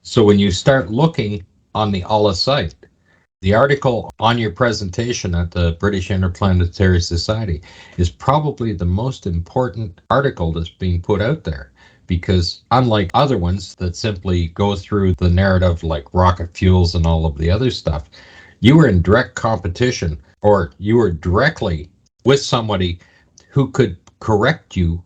So when you start looking on the ALA site, the article on your presentation at the British Interplanetary Society is probably the most important article that's being put out there, because unlike other ones that simply go through the narrative like rocket fuels and all of the other stuff, you were in direct competition, or you were directly with somebody who could correct you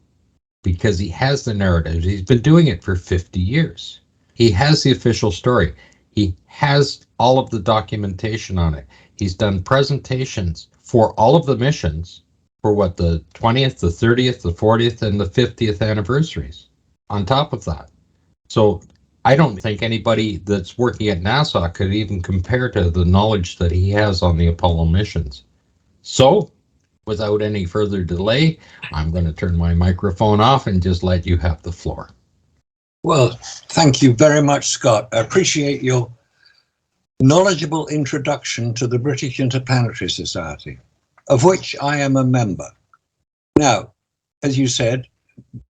because he has the narrative. He's been doing it for 50 years. He has the official story. He has all of the documentation on it. He's done presentations for all of the missions for what, the 20th, the 30th, the 40th, and the 50th anniversaries on top of that. So I don't think anybody that's working at NASA could even compare to the knowledge that he has on the Apollo missions. So without any further delay, I'm going to turn my microphone off and just let you have the floor. Well, thank you very much, Scott. I appreciate your knowledgeable introduction to the British Interplanetary Society, of which I am a member. Now, as you said,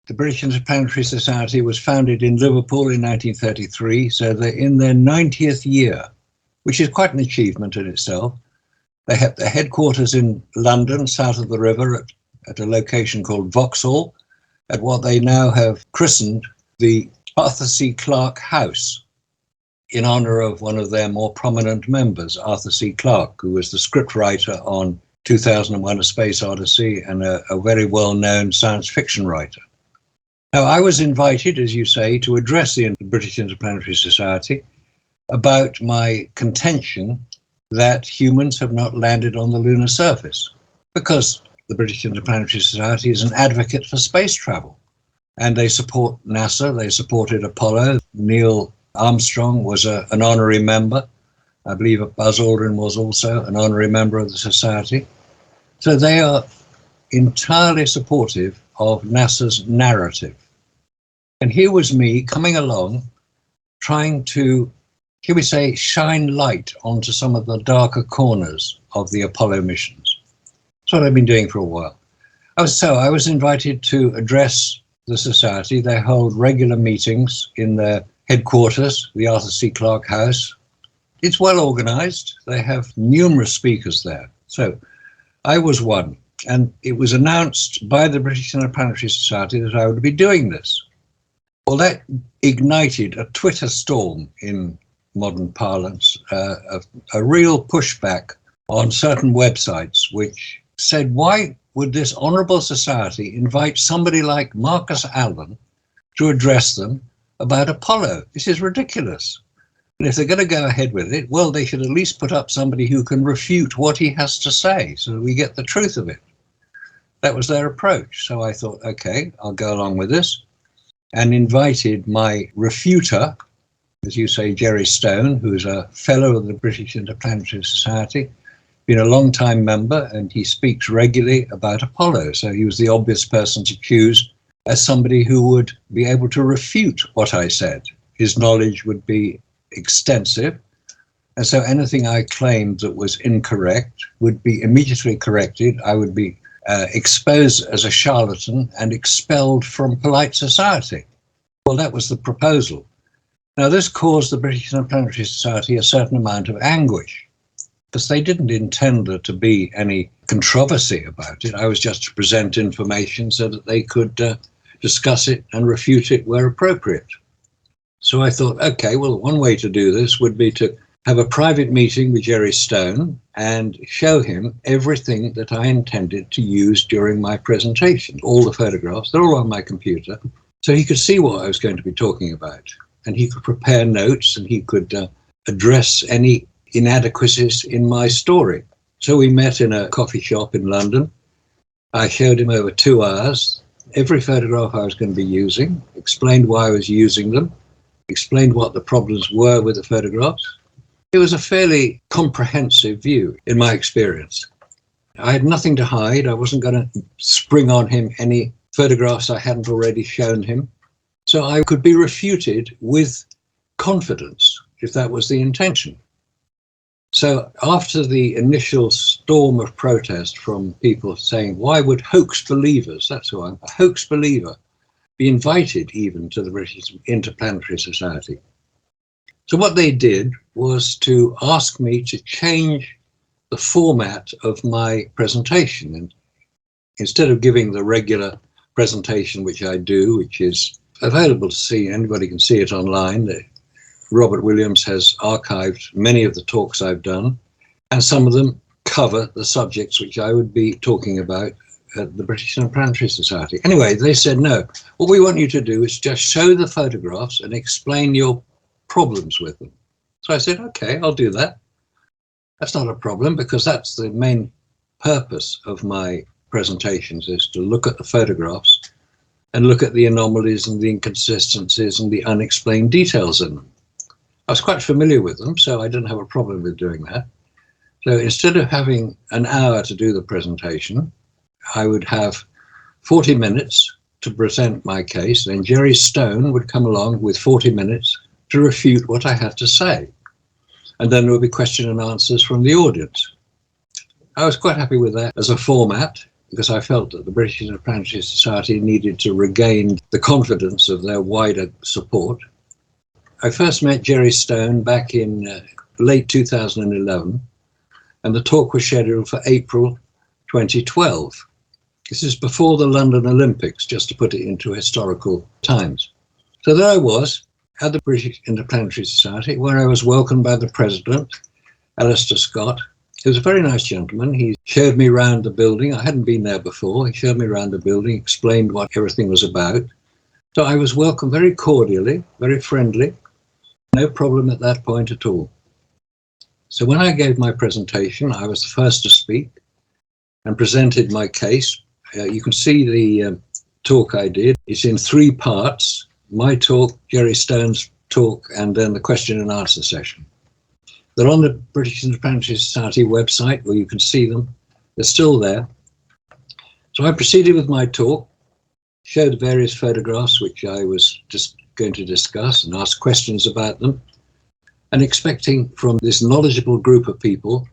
the British Interplanetary Society was founded in Liverpool in 1933, so they're in their 90th year, which is quite an achievement in itself. They have their headquarters in London, south of the river, at a location called Vauxhall, at what they now have christened the Arthur C. Clarke House, in honor of one of their more prominent members, Arthur C. Clarke, who was the scriptwriter on 2001: A Space Odyssey and a very well-known science fiction writer. Now, I was invited, as you say, to address the British Interplanetary Society about my contention that humans have not landed on the lunar surface, because the British Interplanetary Society is an advocate for space travel. And they support NASA, they supported Apollo. Neil Armstrong was an honorary member. I believe Buzz Aldrin was also an honorary member of the Society. So they are entirely supportive of NASA's narrative. And here was me coming along, trying to, shall we say, shine light onto some of the darker corners of the Apollo missions. That's what I've been doing for a while. I was invited to address the Society. They hold regular meetings in their headquarters, the Arthur C. Clarke House. It's well organized. They have numerous speakers there. So I was one, and it was announced by the British Interplanetary Society that I would be doing this. Well, that ignited a Twitter storm in modern parlance, a real pushback on certain websites which said, why would this honourable society invite somebody like Marcus Allen to address them about Apollo? This is ridiculous. And if they're going to go ahead with it, well, they should at least put up somebody who can refute what he has to say so that we get the truth of it. That was their approach. So I thought, okay, I'll go along with this, and invited my refuter, as you say, Jerry Stone, who's a fellow of the British Interplanetary Society, been a long-time member, and he speaks regularly about Apollo. So he was the obvious person to choose as somebody who would be able to refute what I said. His knowledge would be extensive, and so anything I claimed that was incorrect would be immediately corrected. I would be exposed as a charlatan and expelled from polite society. Well, that was the proposal. Now, this caused the British Interplanetary Society a certain amount of anguish, because they didn't intend there to be any controversy about it. I was just to present information so that they could discuss it and refute it where appropriate. So I thought, okay, well, one way to do this would be to have a private meeting with Jerry Stone and show him everything that I intended to use during my presentation, all the photographs, they're all on my computer, so he could see what I was going to be talking about. And he could prepare notes, and he could address any inadequacies in my story. So we met in a coffee shop in London. I showed him over 2 hours every photograph I was going to be using, explained why I was using them, explained what the problems were with the photographs. It was a fairly comprehensive view in my experience. I had nothing to hide. I wasn't going to spring on him any photographs I hadn't already shown him. So I could be refuted with confidence if that was the intention. So after the initial storm of protest from people saying, why would hoax believers, that's who I'm, a hoax believer, be invited even to the British Interplanetary Society? So what they did was to ask me to change the format of my presentation. And instead of giving the regular presentation, which I do, which is available to see, anybody can see it online. Robert Williams has archived many of the talks I've done, and some of them cover the subjects which I would be talking about at the British Interplanetary Society. Anyway, they said, no, what we want you to do is just show the photographs and explain your problems with them. So I said, okay, I'll do that. That's not a problem, because that's the main purpose of my presentations, is to look at the photographs and look at the anomalies and the inconsistencies and the unexplained details in them. I was quite familiar with them, so I didn't have a problem with doing that. So instead of having an hour to do the presentation, I would have 40 minutes to present my case. Then Jerry Stone would come along with 40 minutes to refute what I had to say. And then there would be question and answers from the audience. I was quite happy with that as a format, because I felt that the British Interplanetary Society needed to regain the confidence of their wider support. I first met Jerry Stone back in late 2011, and the talk was scheduled for April 2012. This is before the London Olympics, just to put it into historical times. So there I was at the British Interplanetary Society, where I was welcomed by the president, Alistair Scott. He was a very nice gentleman. He showed me around the building. I hadn't been there before. He showed me around the building, explained what everything was about. So I was welcomed very cordially, very friendly. No problem at that point at all. So when I gave my presentation, I was the first to speak and presented my case. You can see the talk I did. It's in 3 parts: my talk, Jerry Stone's talk, and then the question and answer session. They're on the British Interplanetary Society website, where you can see them. They're still there. So I proceeded with my talk, showed various photographs which I was just going to discuss and ask questions about them, and expecting from this knowledgeable group of people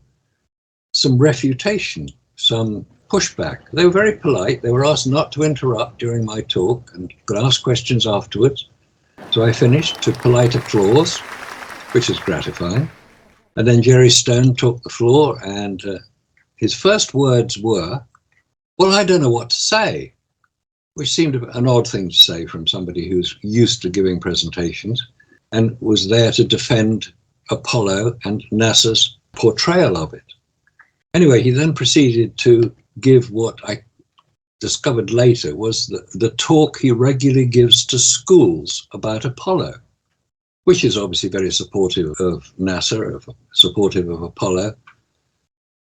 some refutation, some pushback. They were very polite. They were asked not to interrupt during my talk and could ask questions afterwards. So I finished to polite applause, which was gratifying. And then Jerry Stone took the floor, and his first words were, well, I don't know what to say, which seemed an odd thing to say from somebody who's used to giving presentations and was there to defend Apollo and NASA's portrayal of it. Anyway, he then proceeded to give what I discovered later was the talk he regularly gives to schools about Apollo, which is obviously very supportive of NASA, supportive of Apollo.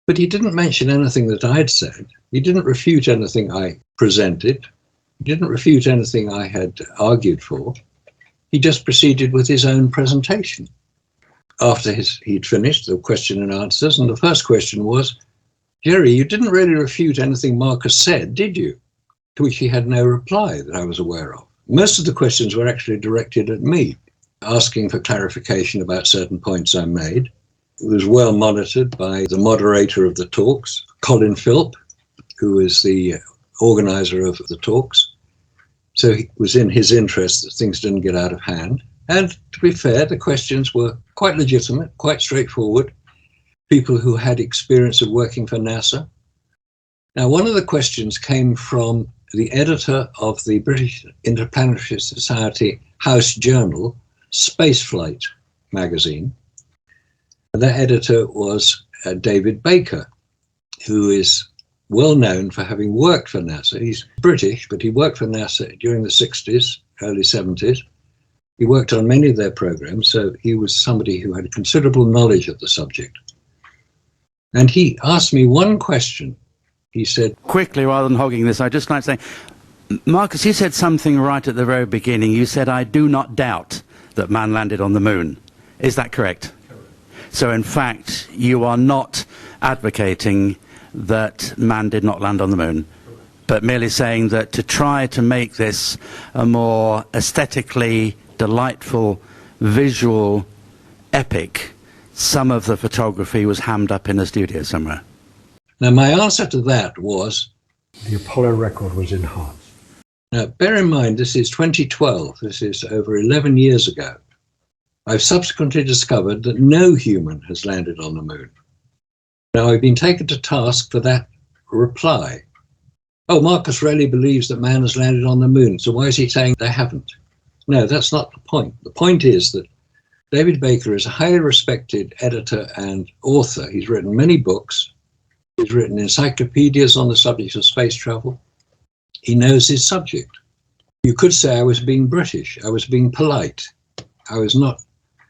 But he didn't mention anything that I'd said. He didn't refute anything I presented. He didn't refute anything I had argued for. He just proceeded with his own presentation. After he'd finished the question and answers, and the first question was, Jerry, you didn't really refute anything Marcus said, did you? To which he had no reply that I was aware of. Most of the questions were actually directed at me, asking for clarification about certain points I made. It was well monitored by the moderator of the talks, Colin Philp, who is the organizer of the talks. So it was in his interest that things didn't get out of hand. And to be fair, the questions were quite legitimate, quite straightforward. People who had experience of working for NASA. Now, one of the questions came from the editor of the British Interplanetary Society House Journal, Spaceflight magazine. And that editor was David Baker, who is well known for having worked for NASA. He's British, but he worked for NASA during the 60s, early 70s. He worked on many of their programs, so he was somebody who had considerable knowledge of the subject. And he asked me one question. He said, quickly, rather than hogging this, I'd just like to say, Marcus, you said something right at the very beginning. You said, I do not doubt that man landed on the moon. Is that correct? So, in fact, you are not advocating that man did not land on the moon, but merely saying that to try to make this a more aesthetically delightful, visual epic, some of the photography was hammed up in a studio somewhere. Now, my answer to that was, the Apollo record was enhanced. Now, bear in mind, this is 2012. This is over 11 years ago. I've subsequently discovered that no human has landed on the moon. Now, I've been taken to task for that reply. Oh, Marcus really believes that man has landed on the moon, so why is he saying they haven't? No, that's not the point. The point is that David Baker is a highly respected editor and author. He's written many books. He's written encyclopedias on the subject of space travel. He knows his subject. You could say I was being British. I was being polite. I was not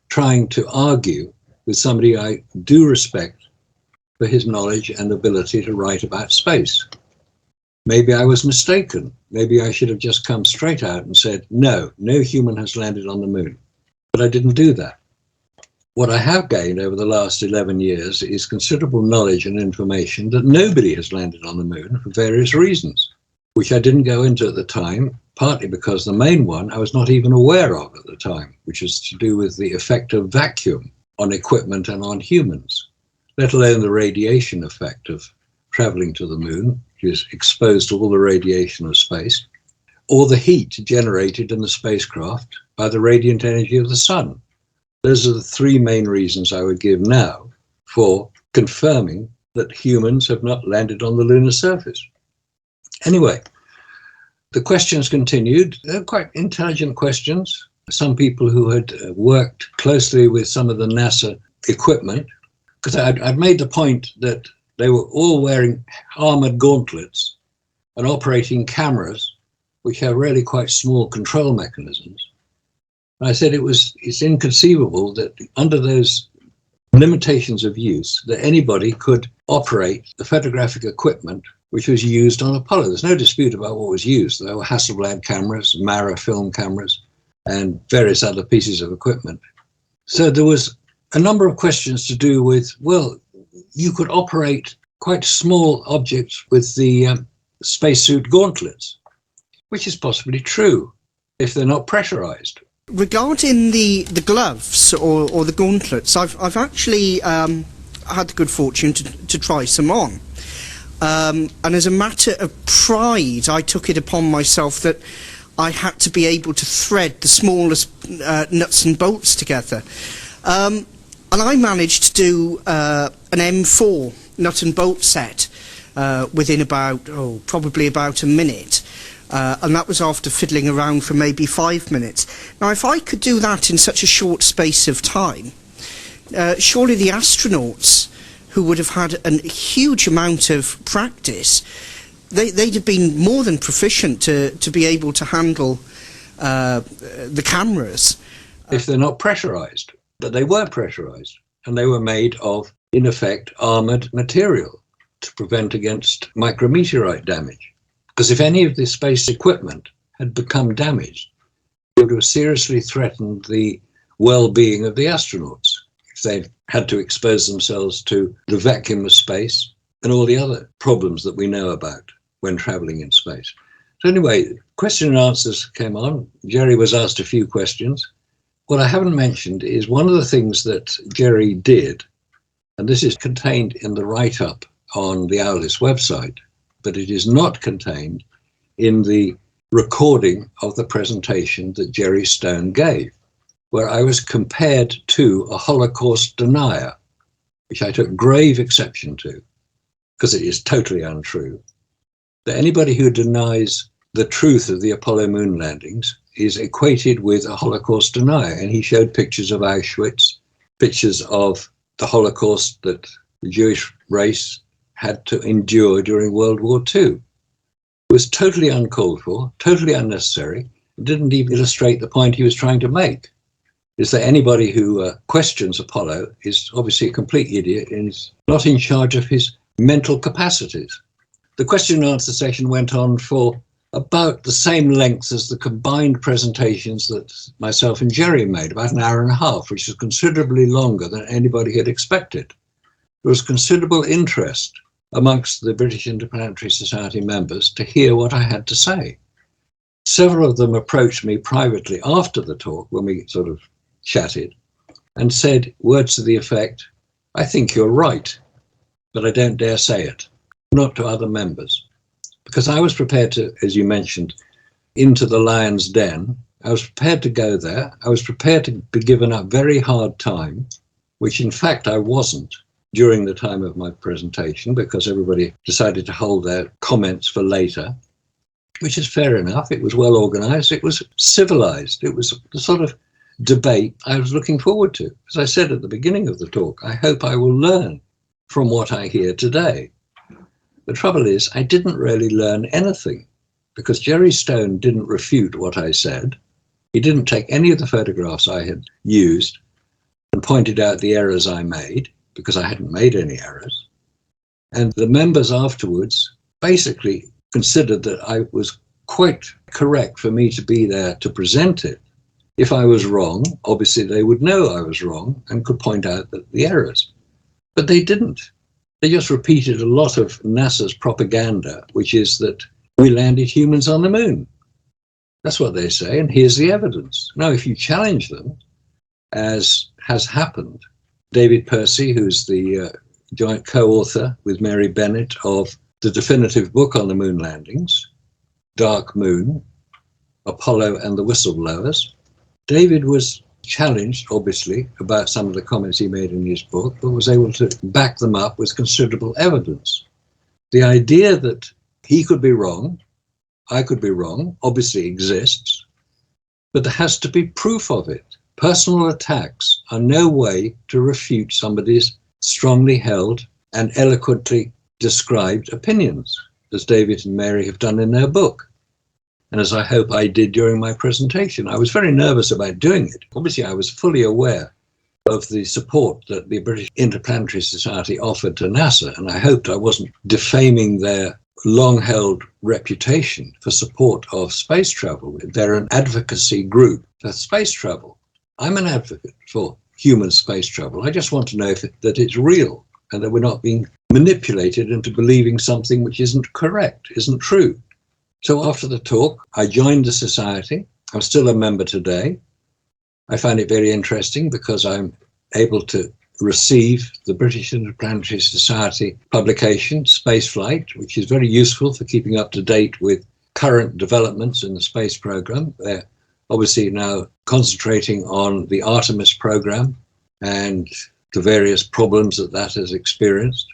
trying to argue with somebody I do respect for his knowledge and ability to write about space. Maybe I was mistaken. Maybe I should have just come straight out and said, no human has landed on the moon. But I didn't do that. What I have gained over the last 11 years is considerable knowledge and information that nobody has landed on the moon for various reasons, which I didn't go into at the time, partly because the main one I was not even aware of at the time, which is to do with the effect of vacuum on equipment and on humans, let alone the radiation effect of traveling to the moon, which is exposed to all the radiation of space, or the heat generated in the spacecraft by the radiant energy of the sun. Those are the three main reasons I would give now for confirming that humans have not landed on the lunar surface. Anyway, the questions continued. They're quite intelligent questions. Some people who had worked closely with some of the NASA equipment, because I'd made the point that they were all wearing armored gauntlets and operating cameras, which have really quite small control mechanisms. And I said it's inconceivable that under those limitations of use that anybody could operate the photographic equipment which was used on Apollo. There's no dispute about what was used. There were Hasselblad cameras, Mara film cameras, and various other pieces of equipment. So there was a number of questions to do with, well, you could operate quite small objects with the spacesuit gauntlets, which is possibly true if they're not pressurized. Regarding the gloves or the gauntlets, I've actually had the good fortune to try some on. And as a matter of pride, I took it upon myself that I had to be able to thread the smallest nuts and bolts together. And I managed to do an M4 nut and bolt set within probably about a minute. And that was after fiddling around for maybe 5 minutes. Now, if I could do that in such a short space of time, surely the astronauts who would have had a huge amount of practice, they'd have been more than proficient to be able to handle the cameras. If they're not pressurized, but they were pressurized, and they were made of, in effect, armored material to prevent against micrometeorite damage. Because if any of the space equipment had become damaged, it would have seriously threatened the well-being of the astronauts if they had to expose themselves to the vacuum of space and all the other problems that we know about when traveling in space. So anyway, question and answers came on. Jerry was asked a few questions. What I haven't mentioned is one of the things that Jerry did, and this is contained in the write-up on the Owlis website, but it is not contained in the recording of the presentation that Jerry Stone gave, where I was compared to a Holocaust denier, which I took grave exception to, because it is totally untrue, that anybody who denies the truth of the Apollo moon landings is equated with a Holocaust denier. And he showed pictures of Auschwitz, pictures of the Holocaust that the Jewish race had to endure during World War II. It was totally uncalled for, totally unnecessary. It didn't even illustrate the point he was trying to make, is that anybody who questions Apollo is obviously a complete idiot and is not in charge of his mental capacities. The question and answer session went on for about the same length as the combined presentations that myself and Jerry made, about an hour and a half, which is considerably longer than anybody had expected. There was considerable interest amongst the British Interplanetary Society members to hear what I had to say. Several of them approached me privately after the talk, when we sort of chatted, and said words to the effect, "I think you're right, but I don't dare say it," not to other members. Because I was prepared to, as you mentioned, into the lion's den I was prepared to go there. I was prepared to be given a very hard time, which in fact I wasn't during the time of my presentation, because everybody decided to hold their comments for later, which is fair enough. It was well organized. It was civilized. It was the sort of debate I was looking forward to. As I said at the beginning of the talk, I hope I will learn from what I hear today. The trouble is, I didn't really learn anything, because Jerry Stone didn't refute what I said. He didn't take any of the photographs I had used and pointed out the errors I made, because I hadn't made any errors. And the members afterwards basically considered that I was quite correct for me to be there to present it. If I was wrong, obviously they would know I was wrong and could point out the errors. But they didn't. They just repeated a lot of NASA's propaganda, which is that we landed humans on the moon. That's what they say, and here's the evidence. Now, if you challenge them, as has happened, David Percy, who's the joint co-author with Mary Bennett of the definitive book on the moon landings, Dark Moon, Apollo and the Whistleblowers, David was challenged, obviously, about some of the comments he made in his book, but was able to back them up with considerable evidence. The idea that he could be wrong, I could be wrong, obviously exists, but there has to be proof of it. Personal attacks are no way to refute somebody's strongly held and eloquently described opinions, as David and Mary have done in their book. And as I hope I did during my presentation. I was very nervous about doing it. Obviously, I was fully aware of the support that the British Interplanetary Society offered to NASA, and I hoped I wasn't defaming their long-held reputation for support of space travel. They're an advocacy group for space travel. I'm an advocate for human space travel. I just want to know that it's real and that we're not being manipulated into believing something which isn't correct, isn't true. So after the talk, I joined the society. I'm still a member today. I find it very interesting because I'm able to receive the British Interplanetary Society publication, Spaceflight, which is very useful for keeping up to date with current developments in the space program. They're obviously now concentrating on the Artemis program and the various problems that has experienced,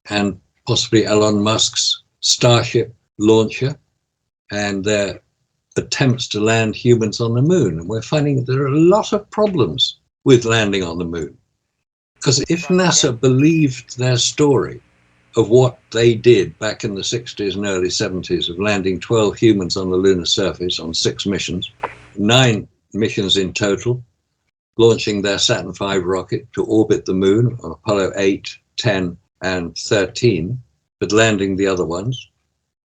and possibly Elon Musk's Starship launcher and their attempts to land humans on the moon. And we're finding that there are a lot of problems with landing on the moon. Because if NASA believed their story of what they did back in the 60s and early 70s of landing 12 humans on the lunar surface on 6 missions, 9 missions in total, launching their Saturn V rocket to orbit the moon on Apollo 8, 10, and 13, but landing the other ones,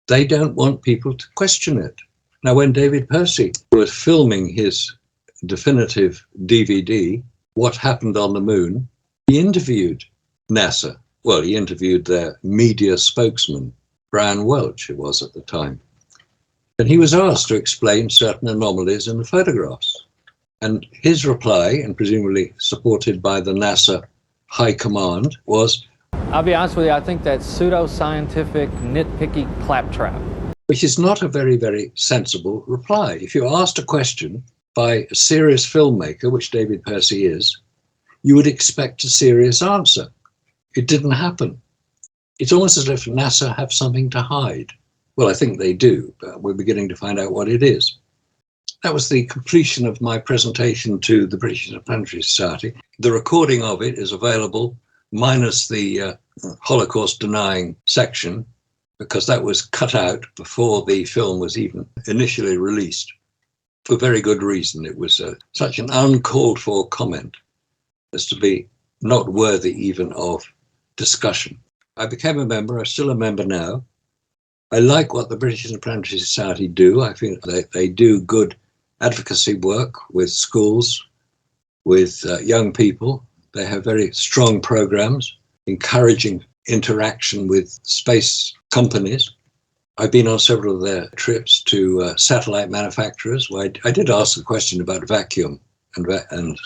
they don't want people to question it. Now, when David Percy was filming his definitive DVD, What Happened on the Moon, he interviewed NASA. Well, he interviewed their media spokesman, Brian Welch, it was at the time. And he was asked to explain certain anomalies in the photographs. And his reply, and presumably supported by the NASA High Command, was, I'll be honest with you, I think that's pseudo-scientific, nitpicky claptrap. Which is not a very, very sensible reply. If you're asked a question by a serious filmmaker, which David Percy is, you would expect a serious answer. It didn't happen. It's almost as if NASA have something to hide. Well, I think they do, but we're beginning to find out what it is. That was the completion of my presentation to the British Interplanetary Society. The recording of it is available, minus the Holocaust denying section, because that was cut out before the film was even initially released, for very good reason. It was such an uncalled for comment as to be not worthy even of discussion. I became a member. I'm still a member now. I like what the British Interplanetary Society do. I think they do good advocacy work with schools, with young people. They have very strong programs encouraging interaction with space companies. I've been on several of their trips to satellite manufacturers, where I did ask a question about vacuum and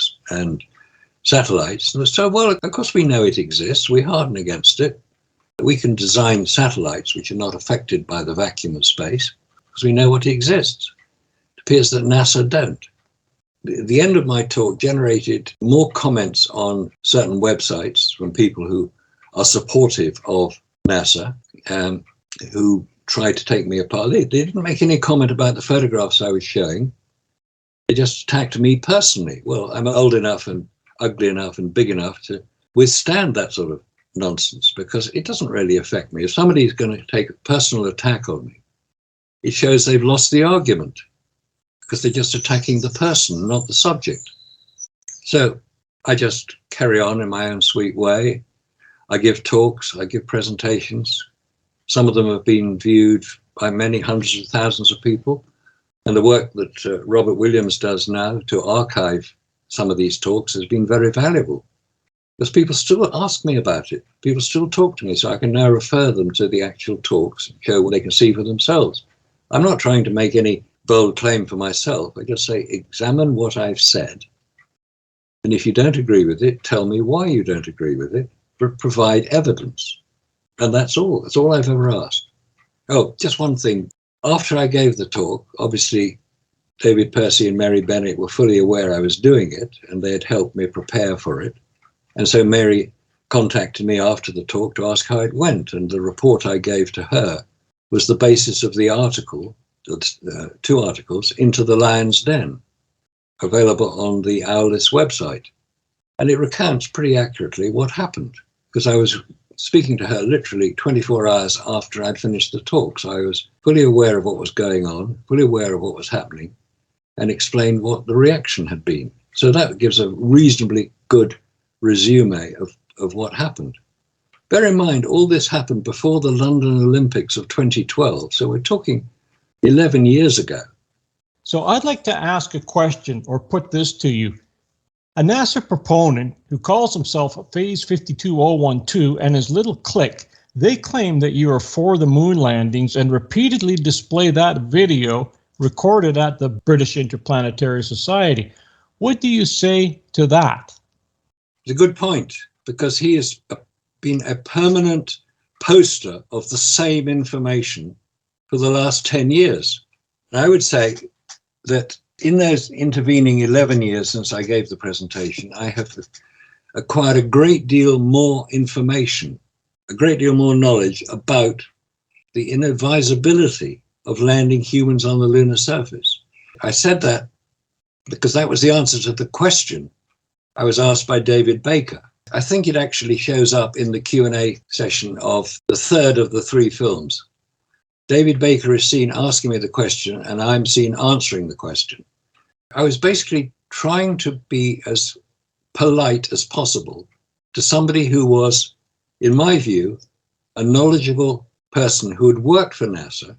satellites. And so, well, of course we know it exists. We harden against it. We can design satellites which are not affected by the vacuum of space because we know what exists. It appears that NASA don't. The end of my talk generated more comments on certain websites from people who are supportive of NASA, who tried to take me apart. They didn't make any comment about the photographs I was showing. They just attacked me personally. Well, I'm old enough and ugly enough and big enough to withstand that sort of nonsense, because it doesn't really affect me. If somebody's going to take a personal attack on me, it shows they've lost the argument, because they're just attacking the person, not the subject. So I just carry on in my own sweet way. I give talks, I give presentations. Some of them have been viewed by many hundreds of thousands of people. And the work that Robert Williams does now to archive some of these talks has been very valuable, because people still ask me about it. People still talk to me, so I can now refer them to the actual talks and show what they can see for themselves. I'm not trying to make any bold claim for myself. I just say, examine what I've said. And if you don't agree with it, tell me why you don't agree with it, but provide evidence. And that's all. That's all I've ever asked. Oh, just one thing. After I gave the talk, obviously, David Percy and Mary Bennett were fully aware I was doing it, and they had helped me prepare for it. And so Mary contacted me after the talk to ask how it went. And the report I gave to her was the basis of the article, 2 articles, Into the Lion's Den, available on the Owlist website. And it recounts pretty accurately what happened, because I was speaking to her literally 24 hours after I'd finished the talk. So I was fully aware of what was going on, fully aware of what was happening, and explained what the reaction had been. So that gives a reasonably good resume of what happened. Bear in mind, all this happened before the London Olympics of 2012. So we're talking 11 years ago. So I'd like to ask a question, or put this to you. A NASA proponent who calls himself Phase 52012 and his little clique, they claim that you are for the moon landings and repeatedly display that video recorded at the British Interplanetary Society. What do you say to that? It's a good point, because he has been a permanent poster of the same information for the last 10 years. And I would say that in those intervening 11 years since I gave the presentation, I have acquired a great deal more information, a great deal more knowledge about the inadvisability of landing humans on the lunar surface. I said that because that was the answer to the question I was asked by David Baker. I think it actually shows up in the Q&A session of the 3rd of the 3 films. David Baker is seen asking me the question, and I'm seen answering the question. I was basically trying to be as polite as possible to somebody who was, in my view, a knowledgeable person who had worked for NASA.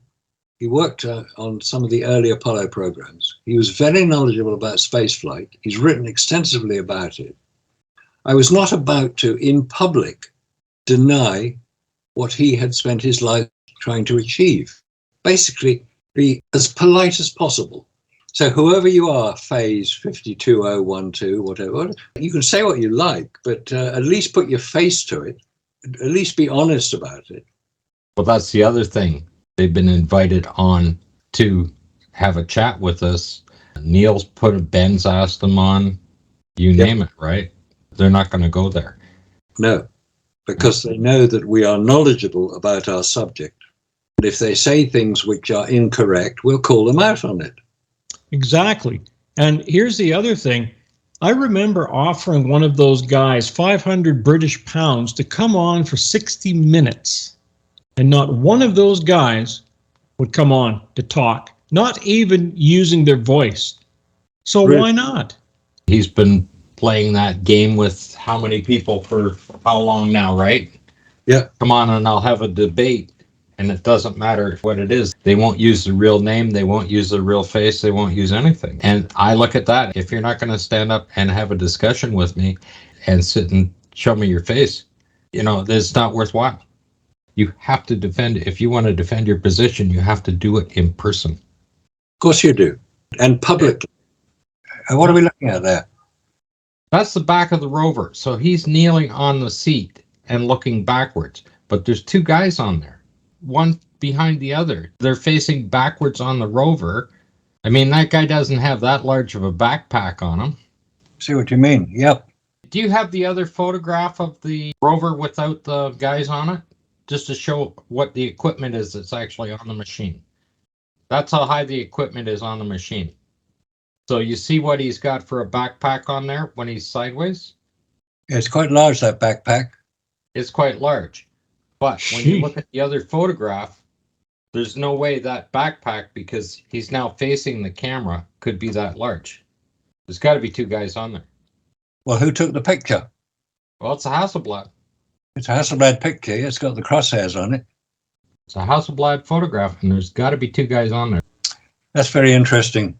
He worked on some of the early Apollo programs. He was very knowledgeable about spaceflight. He's written extensively about it. I was not about to, in public, deny what he had spent his life trying to achieve. Basically, be as polite as possible. So whoever you are, Phase 52012, whatever, you can say what you like, but at least put your face to it. At least be honest about it. Well, that's the other thing. They've been invited on to have a chat with us. Neil's Ben's asked them on, you name it, right? They're not going to go there. No, because they know that we are knowledgeable about our subject. And if they say things which are incorrect, we'll call them out on it. Exactly. And here's the other thing. I remember offering one of those guys 500 British pounds to come on for 60 minutes. And not one of those guys would come on to talk, not even using their voice. So Really? Why not? He's been playing that game with how many people for how long now, right? Yeah. Come on and I'll have a debate. And it doesn't matter what it is. They won't use the real name. They won't use the real face. They won't use anything. And I look at that. If you're not going to stand up and have a discussion with me and sit and show me your face, it's not worthwhile. You have to defend. If you want to defend your position, you have to do it in person. Of course you do. And publicly. And what are we looking at there? That's the back of the rover. So he's kneeling on the seat and looking backwards. But there's 2 guys on there, one behind the other. They're facing backwards on the rover. I mean, that guy doesn't have that large of a backpack on him. See what you mean? Yep. Do you have the other photograph of the rover without the guys on it? Just to show what the equipment is that's actually on the machine. That's how high the equipment is on the machine. So you see what he's got for a backpack on there when he's sideways? Yeah, it's quite large, that backpack. It's quite large. But when you look at the other photograph, there's no way that backpack, because he's now facing the camera, could be that large. There's got to be two guys on there. Well, who took the picture? Well, it's a Hasselblad. It's a Hasselblad picture. It's got the crosshairs on it. It's a Hasselblad photograph, and there's got to be two guys on there. That's very interesting.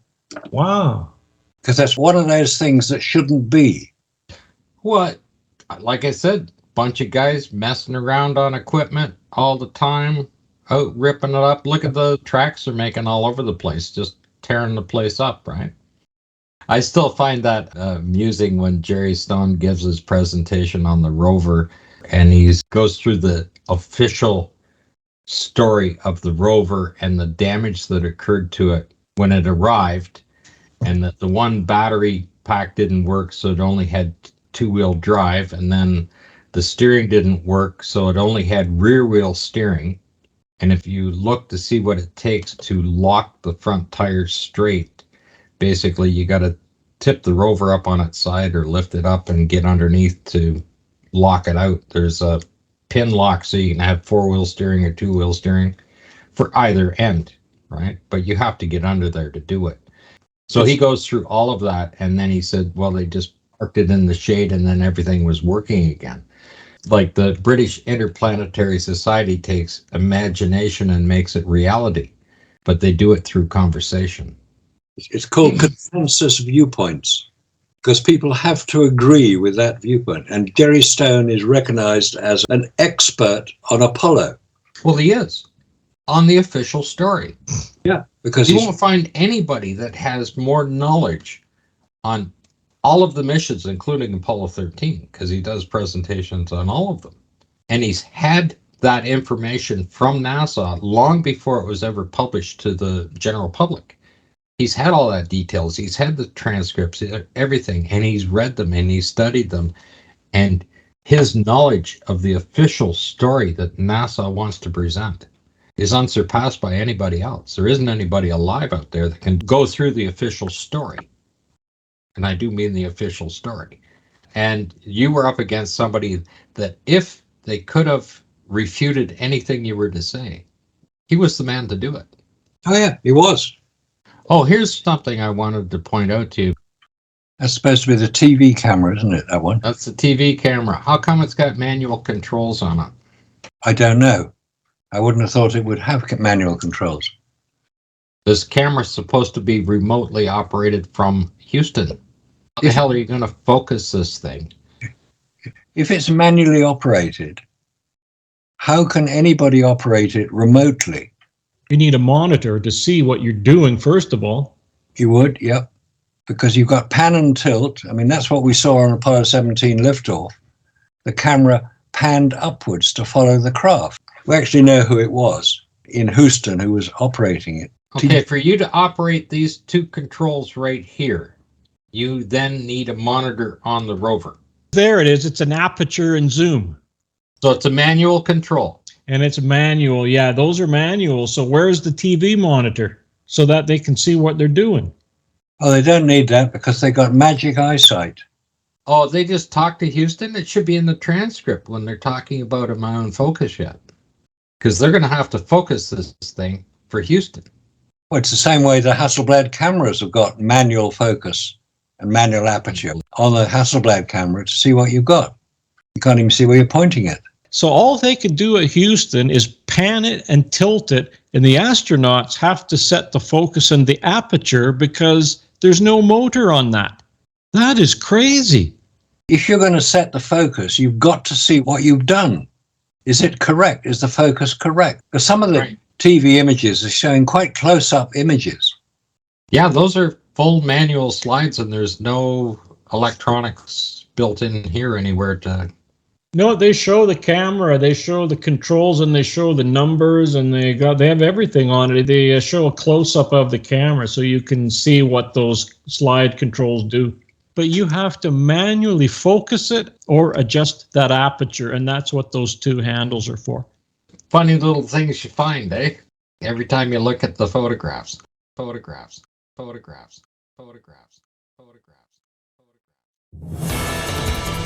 Wow. Because that's one of those things that shouldn't be. What? Like I said, bunch of guys messing around on equipment all the time, out ripping it up. Look at the tracks they're making all over the place, just tearing the place up, right? I still find that amusing when Jerry Stone gives his presentation on the rover, and he goes through the official story of the rover and the damage that occurred to it when it arrived, and that the one battery pack didn't work, so it only had two-wheel drive, and then the steering didn't work, so it only had rear-wheel steering. And if you look to see what it takes to lock the front tires straight, basically you got to tip the rover up on its side or lift it up and get underneath to lock it out. There's a pin lock, so you can have four-wheel steering or two-wheel steering for either end, right? But you have to get under there to do it. So he goes through all of that, and then he said, well, they just parked it in the shade and then everything was working again. Like the British Interplanetary Society takes imagination and makes it reality, but they do it through conversation. It's called consensus viewpoints, because people have to agree with that viewpoint. And Jerry Stone is recognized as an expert on Apollo. Well, he is on the official story. Yeah, because you won't find anybody that has more knowledge on all of the missions, including Apollo 13, because he does presentations on all of them. And he's had that information from NASA long before it was ever published to the general public. He's had all that details. He's had the transcripts, everything, and he's read them and he's studied them. And his knowledge of the official story that NASA wants to present is unsurpassed by anybody else. There isn't anybody alive out there that can go through the official story. And I do mean the official story. And you were up against somebody that if they could have refuted anything you were to say, he was the man to do it. Oh, yeah, he was. Oh, here's something I wanted to point out to you. That's supposed to be the TV camera, isn't it, that one? That's the TV camera. How come it's got manual controls on it? I don't know. I wouldn't have thought it would have manual controls. This camera's supposed to be remotely operated from Houston. How the hell are you going to focus this thing? If it's manually operated, how can anybody operate it remotely? You need a monitor to see what you're doing, first of all. You would, yep. Because you've got pan and tilt. I mean, that's what we saw on Apollo 17 liftoff. The camera panned upwards to follow the craft. We actually know who it was in Houston who was operating it. Okay, for you to operate these two controls right here, you then need a monitor on the rover. There it is. It's an aperture and zoom. So it's a manual control. And it's manual. Yeah, those are manual. So where's the TV monitor so that they can see what they're doing? Oh, they don't need that because they got magic eyesight. Oh, they just talked to Houston? It should be in the transcript when they're talking about a on focus yet. Because they're going to have to focus this thing for Houston. Well, it's the same way the Hasselblad cameras have got manual focus and manual aperture on the Hasselblad camera to see what you've got. You can't even see where you're pointing it. So all they can do at Houston is pan it and tilt it, and the astronauts have to set the focus and the aperture because there's no motor on that. That is crazy. If you're going to set the focus, you've got to see what you've done. Is it correct? Is the focus correct? Because some of the TV images are showing quite close-up images. Yeah, those are full manual slides, and there's no electronics built in here anywhere to No, they show the camera, they show the controls, and they show the numbers, and they have everything on it. They show a close-up of the camera so you can see what those slide controls do. But you have to manually focus it or adjust that aperture, and that's what those two handles are for. Funny little things you find, eh? Every time you look at the photographs. Photographs. Photographs. Photographs. Photographs. Photographs.